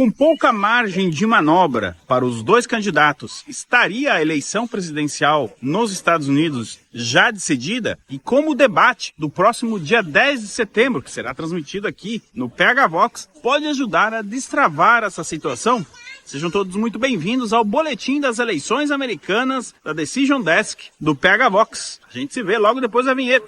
Com pouca margem de manobra para os dois candidatos, estaria a eleição presidencial nos Estados Unidos já decidida? E como o debate do próximo dia 10 de setembro, que será transmitido aqui no PH Vox, pode ajudar a destravar essa situação? Sejam todos muito bem-vindos ao Boletim das Eleições Americanas da Decision Desk do PH Vox. A gente se vê logo depois da vinheta.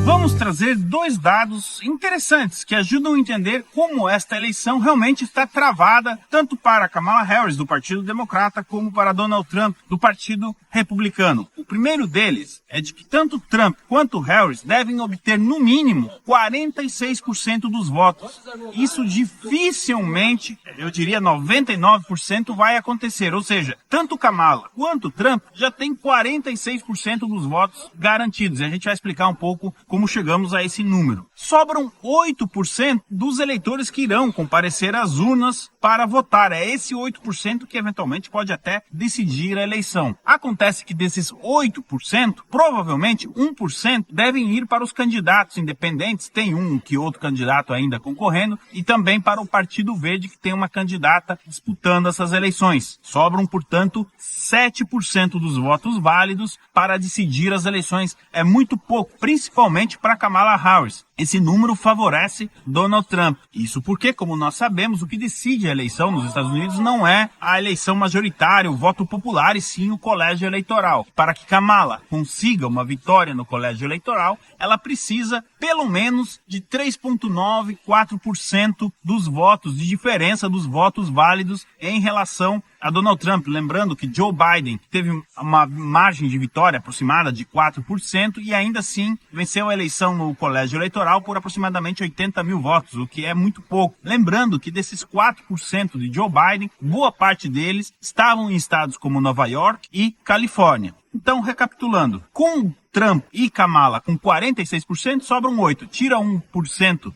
Vamos trazer dois dados interessantes que ajudam a entender como esta eleição realmente está travada, tanto para Kamala Harris, do Partido Democrata, como para Donald Trump, do Partido Republicano. O primeiro deles é de que tanto Trump quanto Harris devem obter, no mínimo, 46% dos votos. Isso dificilmente, eu diria 99%, vai acontecer. Ou seja, tanto Kamala quanto Trump já têm 46% dos votos garantidos. E a gente vai explicar um pouco como chegamos a esse número. Sobram 8% dos eleitores que irão comparecer às urnas para votar. É esse 8% que eventualmente pode até decidir a eleição. Acontece que desses 8%, provavelmente 1% devem ir para os candidatos independentes, tem um que outro candidato ainda concorrendo, e também para o Partido Verde, que tem uma candidata disputando essas eleições. Sobram, portanto, 7% dos votos válidos para decidir as eleições. É muito pouco, principalmente para Kamala Harris. Esse número favorece Donald Trump. Isso porque, como nós sabemos, o que decide a eleição nos Estados Unidos não é a eleição majoritária, o voto popular, e sim o colégio eleitoral. Para que Kamala consiga uma vitória no colégio eleitoral, ela precisa pelo menos de 3,9%, 4% dos votos, de diferença dos votos válidos em relação a Donald Trump. Lembrando que Joe Biden teve uma margem de vitória aproximada de 4% e ainda assim venceu a eleição no colégio eleitoral por aproximadamente 80 mil votos, o que é muito pouco. Lembrando que desses 4% de Joe Biden, boa parte deles estavam em estados como Nova York e Califórnia. Então, recapitulando, com Trump e Kamala com 46%, sobram 8%. Tira 1%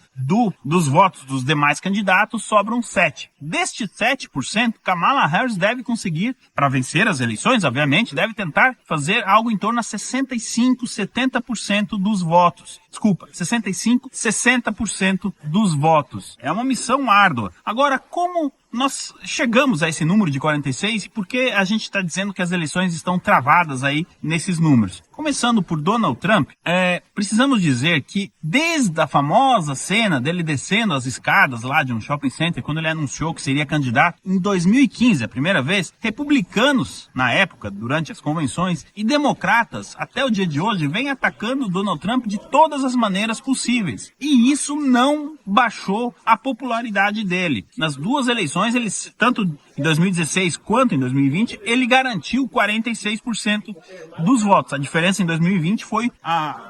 dos votos dos demais candidatos, sobram 7%. Destes 7%, Kamala Harris deve conseguir, para vencer as eleições, obviamente, deve tentar fazer algo em torno a 65%, 70% dos votos. Desculpa, 65%, 60% dos votos. É uma missão árdua. Agora, como nós chegamos a esse número de 46 e por que a gente está dizendo que as eleições estão travadas aí nesses números? Começando por Donald Trump, precisamos dizer que desde a famosa cena dele descendo as escadas lá de um shopping center, quando ele anunciou que seria candidato em 2015, a primeira vez, republicanos, na época, durante as convenções, e democratas, até o dia de hoje, vêm atacando Donald Trump de todas as maneiras possíveis. E isso não baixou a popularidade dele. Nas duas eleições, tanto em 2016 quanto em 2020, ele garantiu 46% dos votos. A diferença em 2020 foi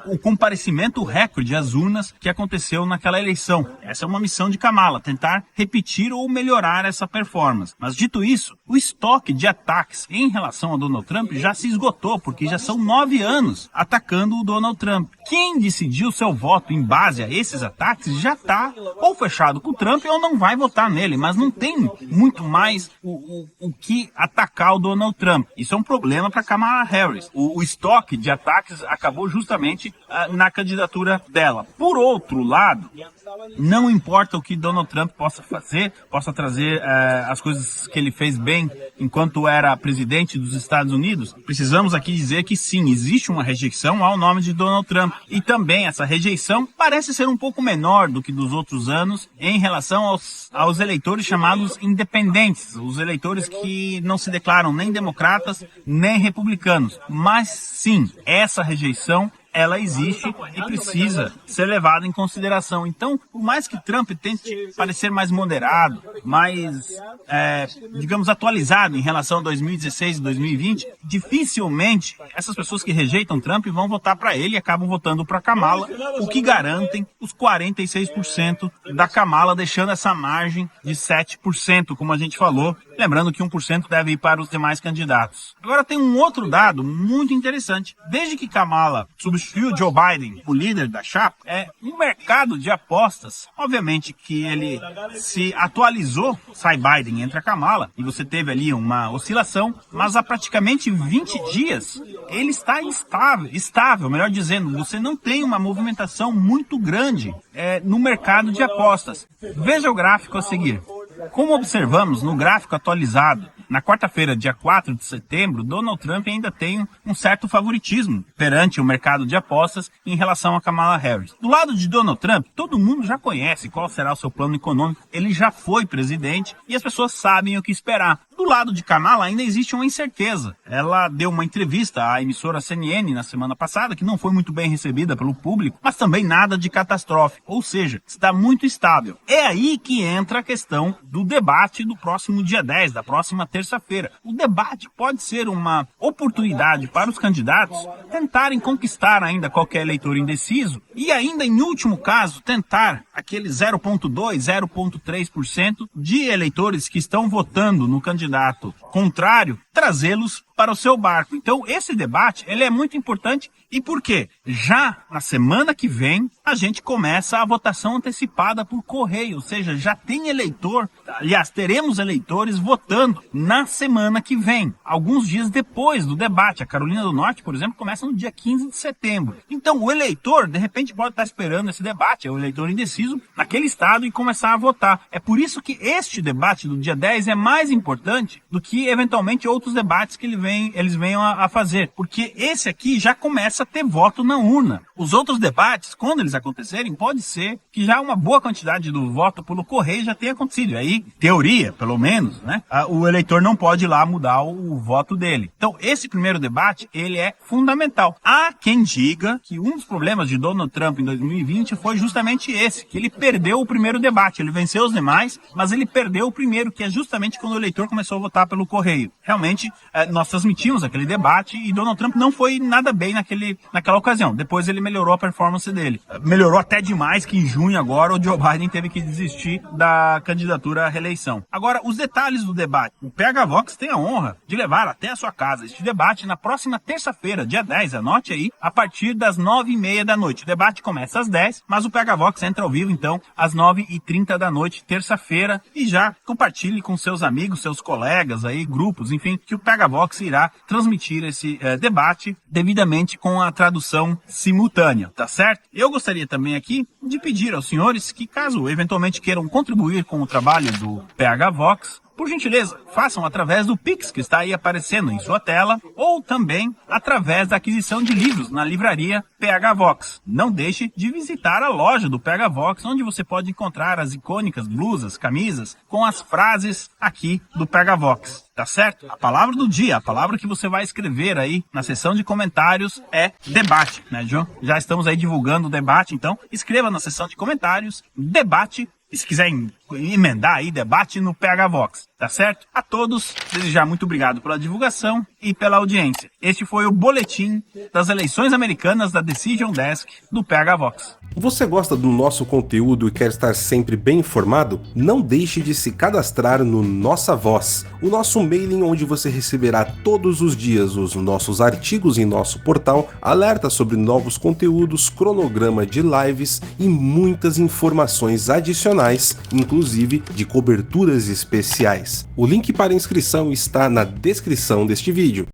o comparecimento recorde às urnas que aconteceu naquela eleição. Essa é uma missão de Kamala, tentar repetir ou melhorar essa performance. Mas dito isso, o estoque de ataques em relação a Donald Trump já se esgotou, porque já são 9 anos atacando o Donald Trump. Quem decidiu seu voto em base a esses ataques já está ou fechado com o Trump ou não vai votar nele, mas não tem muito mais o que atacar o Donald Trump. Isso é um problema para Kamala Harris. O estoque de ataques acabou justamente na candidatura dela. Por outro lado, não importa o que Donald Trump possa fazer, possa trazer as coisas que ele fez bem enquanto era presidente dos Estados Unidos, precisamos aqui dizer que sim, existe uma rejeição ao nome de Donald Trump. E também essa rejeição parece ser um pouco menor do que dos outros anos em relação aos eleitores chamados independentes, os eleitores que não se declaram nem democratas nem republicanos. Mas sim, essa rejeição ela existe e precisa ser levada em consideração. Então, por mais que Trump tente parecer mais moderado, mais, digamos, atualizado em relação a 2016 e 2020, dificilmente essas pessoas que rejeitam Trump vão votar para ele e acabam votando para Kamala, o que garantem os 46% da Kamala, deixando essa margem de 7%, como a gente falou. Lembrando que 1% deve ir para os demais candidatos. Agora tem um outro dado muito interessante. Desde que Kamala substituiu Joe Biden, o líder da chapa, o mercado de apostas, obviamente que ele se atualizou, sai Biden, entra Kamala, e você teve ali uma oscilação, mas há praticamente 20 dias ele está estável, melhor dizendo, você não tem uma movimentação muito grande no mercado de apostas. Veja o gráfico a seguir. Como observamos no gráfico atualizado, na quarta-feira, dia 4 de setembro, Donald Trump ainda tem um certo favoritismo perante o mercado de apostas em relação a Kamala Harris. Do lado de Donald Trump, todo mundo já conhece qual será o seu plano econômico, ele já foi presidente e as pessoas sabem o que esperar. Do lado de Kamala ainda existe uma incerteza. Ela deu uma entrevista à emissora CNN na semana passada, que não foi muito bem recebida pelo público, mas também nada de catastrófico, ou seja, está muito estável. É aí que entra a questão do debate do próximo dia 10, da próxima terça-feira. O debate pode ser uma oportunidade para os candidatos tentarem conquistar ainda qualquer eleitor indeciso e ainda, em último caso, tentar aquele 0,2%, 0,3% de eleitores que estão votando no candidato contrário, trazê-los para o seu barco. Então, esse debate ele é muito importante. E por quê? Já na semana que vem, a gente começa a votação antecipada por correio, ou seja, já tem eleitor, aliás, teremos eleitores votando na semana que vem, alguns dias depois do debate. A Carolina do Norte, por exemplo, começa no dia 15 de setembro. Então, o eleitor, de repente, pode estar esperando esse debate, o eleitor indeciso, naquele estado e começar a votar. É por isso que este debate do dia 10 é mais importante do que, eventualmente, outros debates que eles venham a fazer, porque esse aqui já começa a ter voto na urna. Os outros debates, quando eles acontecerem, pode ser que já uma boa quantidade do voto pelo correio já tenha acontecido. Aí, teoria, pelo menos, né? O eleitor não pode ir lá mudar o voto dele. Então, esse primeiro debate, ele é fundamental. Há quem diga que um dos problemas de Donald Trump em 2020 foi justamente esse, que ele perdeu o primeiro debate. Ele venceu os demais, mas ele perdeu o primeiro, que é justamente quando o eleitor começou a votar pelo correio. Realmente, nós transmitimos aquele debate e Donald Trump não foi nada bem naquela ocasião. Depois ele melhorou a performance dele. Melhorou até demais que em junho agora o Joe Biden teve que desistir da candidatura à reeleição. Agora, os detalhes do debate. O PH Vox tem a honra de levar até a sua casa este debate na próxima terça-feira, dia 10, anote aí, a partir das 9h30 da noite. O debate começa às 10, mas o PH Vox entra ao vivo, então, às 9h30 da noite, terça-feira, e já compartilhe com seus amigos, seus colegas aí, grupos, enfim, que o PH Vox irá transmitir esse debate devidamente com a tradução simultânea, tá certo? Eu gostaria também aqui de pedir aos senhores que, caso eventualmente queiram contribuir com o trabalho do PH Vox, por gentileza, façam através do Pix que está aí aparecendo em sua tela ou também através da aquisição de livros na livraria PH Vox. Não deixe de visitar a loja do PH Vox, onde você pode encontrar as icônicas blusas, camisas com as frases aqui do PH Vox. Tá certo? A palavra do dia, a palavra que você vai escrever aí na seção de comentários é debate, né, João? Já estamos aí divulgando o debate, então escreva na seção de comentários debate. E se quiser emendar aí, debate no PH Vox, tá certo? A todos, desejar muito obrigado pela divulgação e pela audiência. Este foi o boletim das eleições americanas da Decision Desk do PH Vox. Você gosta do nosso conteúdo e quer estar sempre bem informado? Não deixe de se cadastrar no Nossa Voz, o nosso mailing onde você receberá todos os dias os nossos artigos em nosso portal, alertas sobre novos conteúdos, cronograma de lives e muitas informações adicionais, inclusive de coberturas especiais. O link para inscrição está na descrição deste vídeo.